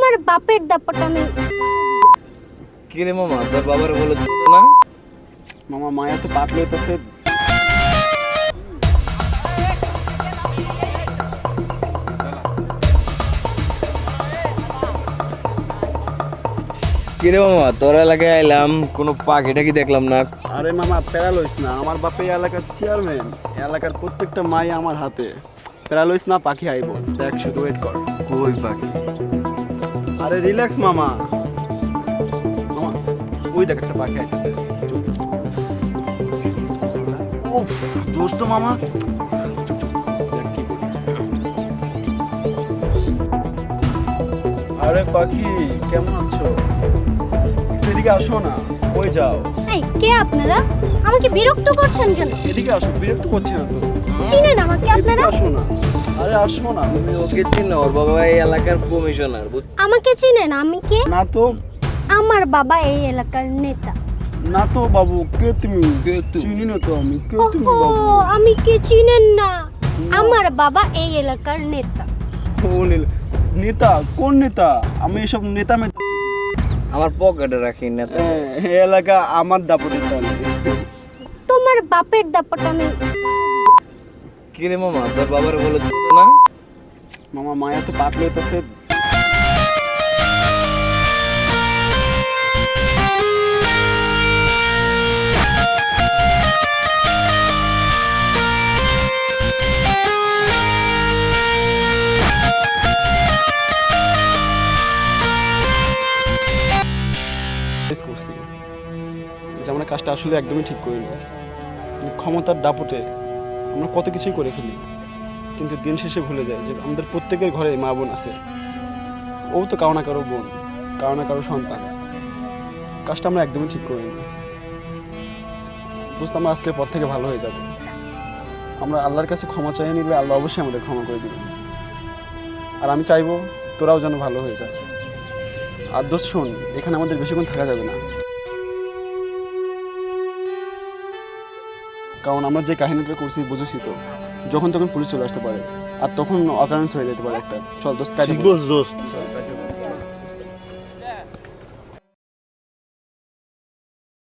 তোমার বাপের দাপট আমি কি রে মামা, তোর বাবার বলে চুদ না? মামা মায়া তো পাট লইতেছে। কি রে মামা, তোর এলাকায় আইলাম, কোনো পাখিটা কি দেখলাম না। আরে মামা প্যারা লইস না, আমার বাপে এই এলাকার চেয়ারম্যান, এলাকার প্রত্যেকটা মাই আমার হাতে। প্যারা লইস না, পাখি আইব, দেখ শুধু ওয়েট কর। কই পাখি? আরে রিল্যাক্স মামা। মামা ওই দেখ একটা পাখি আইতেছে। উফ দোস্ত মামা, দেখ কি করি। আরে পাখি কেমন আছো? একটু এদিকে আসো না, কই যাও? এই কে আপনারা? আমাকে বিরক্ত করছেন কেন? এদিকে আসো, বিরক্ত করছি না তো। চিনেন আমাকে এদিকে আপনারা? আসো না, আরে আসো না। তুমি ওকে চিনো? ওর বাবা এই এলাকার কমিশনার। আমাকে চিনেন? আমি কে? না তো, আমার বাবা এই এলাকার নেতা। না তো বাবু, কে তুমি? কে তুমি? চিনি না তো আমি, কে তুমি ওহো, বাবু? আমি কে চিনেন না? আমার বাবা এই এলাকার নেতা। ও নেতা? কোন নেতা? আমি এসব নেতা মেতা চিনি না। আমার পকেটে রাখি না তো। এই এলাকা আমার দাপটে চলে। তোমার বাপের দাপট আমি কি রে মামা, তোর বাবার বলে চুদ না? মামা মায়া তো পাট লইতেছে। করছি যে আমরা কাজটা আসলে একদমই ঠিক করিনি। ক্ষমতার দাপটে আমরা কত কিছুই করে ফেলি, কিন্তু দিন শেষে ভুলে যায় যে আমাদের প্রত্যেকের ঘরে মা বোন আছে। ও তো কারো না কারো বোন, কারো না কারো সন্তান। কাজটা আমরা একদমই ঠিক করিনি। দোস্ত, আমরা আজকের পর থেকে ভালো হয়ে যাব। আমরা আল্লাহর কাছে ক্ষমা চাইয়ে নিলে আল্লাহ অবশ্যই আমাদের ক্ষমা করে দিবেন। আর আমি চাইবো তোরাও যেন ভালো হয়ে যায়। আর দোস্ত শোন, এখানে আমাদের বেশিক্ষণ থাকা যাবে না, কারণ আমরা যে কাহিনীটা করছি বুঝেছি তো, যখন তখন পুলিশ চলে আসতে পারে, আর তখন অকারেন্স হয়ে যেতে পারে একটা। চল দোস্ত, ঠিক বলছ দোস্ত।